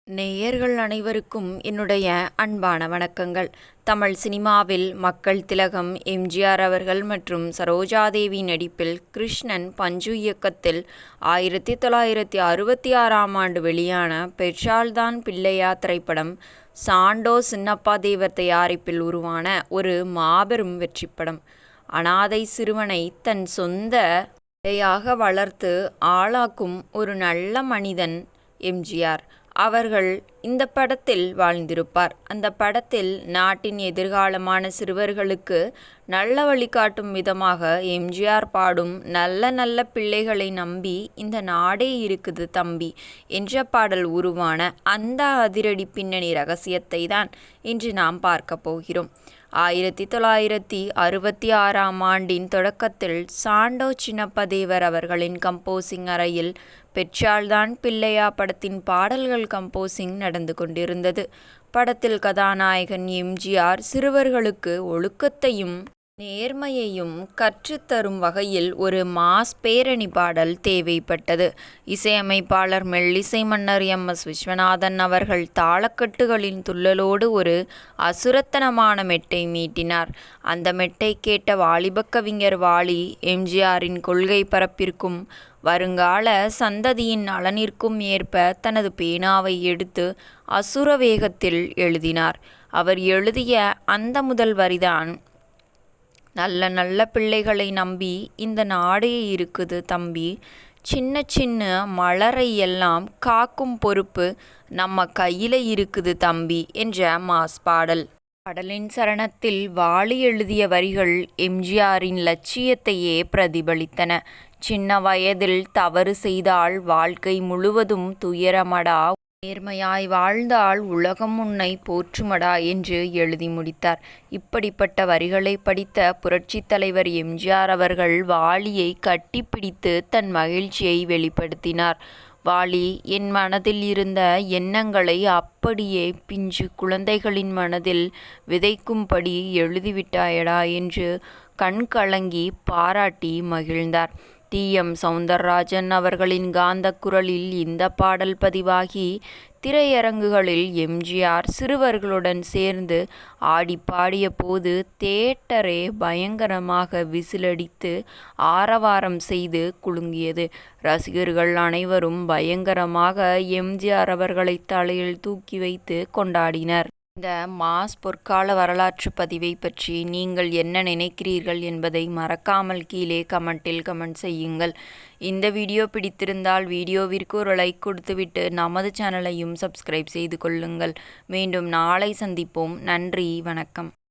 நேயர்கள் அனைவருக்கும் என்னுடைய அன்பான வணக்கங்கள். தமிழ் சினிமாவில் மக்கள் திலகம் எம்ஜிஆர் அவர்கள் மற்றும் சரோஜாதேவி நடிப்பில் கிருஷ்ணன் பஞ்சு இயக்கத்தில் 1966ஆம் ஆண்டு வெளியான பெற்றால்தான் பிள்ளையா திரைப்படம் சாண்டோ சின்னப்பா தேவர் தயாரிப்பில் உருவான ஒரு மாபெரும் வெற்றிப்படம். அனாதை சிறுவனை தன் சொந்த பிள்ளையாக வளர்த்து ஆளாக்கும் ஒரு நல்ல மனிதன் எம்ஜிஆர் அவர்கள் இந்த படத்தில் வாழ்ந்திருப்பார். அந்த படத்தில் நாட்டின் எதிர்காலமான சிறுவர்களுக்கு நல்ல வழிகாட்டும் விதமாக எம்ஜிஆர் பாடும் நல்ல நல்ல பிள்ளைகளை நம்பி இந்த நாடே இருக்குது தம்பி என்ற பாடல் உருவான அந்த அதிரடி பின்னணி ரகசியத்தை தான் இன்று நாம் பார்க்க போகிறோம். 1966ஆம் ஆண்டின் தொடக்கத்தில் சாண்டோ சின்னப்பா தேவர் அவர்களின் கம்போசிங் அறையில் பெற்றால்தான் பிள்ளையா படத்தின் பாடல்கள் கம்போசிங் நடந்து கொண்டிருந்தது. படத்தில் கதாநாயகன் எம்ஜிஆர் சிறுவர்களுக்கு ஒழுக்கத்தையும் நேர்மையையும் கற்றுத்தரும் வகையில் ஒரு மாஸ் பேரணி பாடல் தேவைப்பட்டது. இசையமைப்பாளர் மெல்லிசை மன்னர் எம்.எஸ். விஸ்வநாதன் அவர்கள் தாளக்கட்டுகளின் துள்ளலோடு ஒரு அசுரத்தனமான மெட்டை மீட்டினார். அந்த மெட்டை கேட்ட வாலிபக் கவிஞர் வாலி எம்ஜிஆரின் கொள்கை பரப்பிற்கும் வருங்கால சந்ததியின் நலனிற்கும் ஏற்ப தனது பேனாவை எடுத்து அசுர வேகத்தில் எழுதினார். அவர் எழுதிய அந்த முதல் வரிதான், நல்ல நல்ல பிள்ளைகளை நம்பி இந்த நாடே இருக்குது தம்பி, சின்ன சின்ன மலரை எல்லாம் காக்கும் பொறுப்பு நம்ம கையில இருக்குது தம்பி என்ற மாஸ் பாடல். பாடலின் சரணத்தில் வாலி எழுதிய வரிகள் எம்ஜிஆரின் லட்சியத்தையே பிரதிபலித்தன. சின்ன வயதில் தவறு செய்தால் வாழ்க்கை முழுவதும் துயரமடா, நேர்மையாய் வாழ்ந்தால் உலகம் உன்னை போற்றுமடா என்று எழுதி முடித்தார். இப்படிப்பட்ட வரிகளை படித்த புரட்சித் தலைவர் எம்ஜிஆர் அவர்கள் வாலியை கட்டிப்பிடித்து தன் மகிழ்ச்சியை வெளிப்படுத்தினார். வாலி, என் மனதில் இருந்த எண்ணங்களை அப்படியே பிஞ்சு குழந்தைகளின் மனதில் விதைக்கும்படி எழுதிவிட்டாயடா என்று கண் கலங்கி பாராட்டி மகிழ்ந்தார். டி.எம். சௌந்தரராஜன் அவர்களின் காந்த குரலில் இந்த பாடல் பதிவாகி திரையரங்குகளில் எம்ஜிஆர் சிறுவர்களுடன் சேர்ந்து ஆடி பாடிய போது தியேட்டரே பயங்கரமாக விசிலடித்து ஆரவாரம் செய்து குலுங்கியது. ரசிகர்கள் அனைவரும் பயங்கரமாக எம்ஜிஆர் அவர்களை தலையில் தூக்கி வைத்து கொண்டாடினர். இந்த மாஸ் பொற்கால வரலாற்று பதிவை பற்றி நீங்கள் என்ன நினைக்கிறீர்கள் என்பதை மறக்காமல் கீழே கமெண்டில் கமெண்ட் செய்யுங்கள். இந்த வீடியோ பிடித்திருந்தால் வீடியோவிற்கு ஒரு லைக் கொடுத்துவிட்டு நமது சேனலையும் சப்ஸ்கிரைப் செய்து கொள்ளுங்கள். மீண்டும் நாளை சந்திப்போம். நன்றி, வணக்கம்.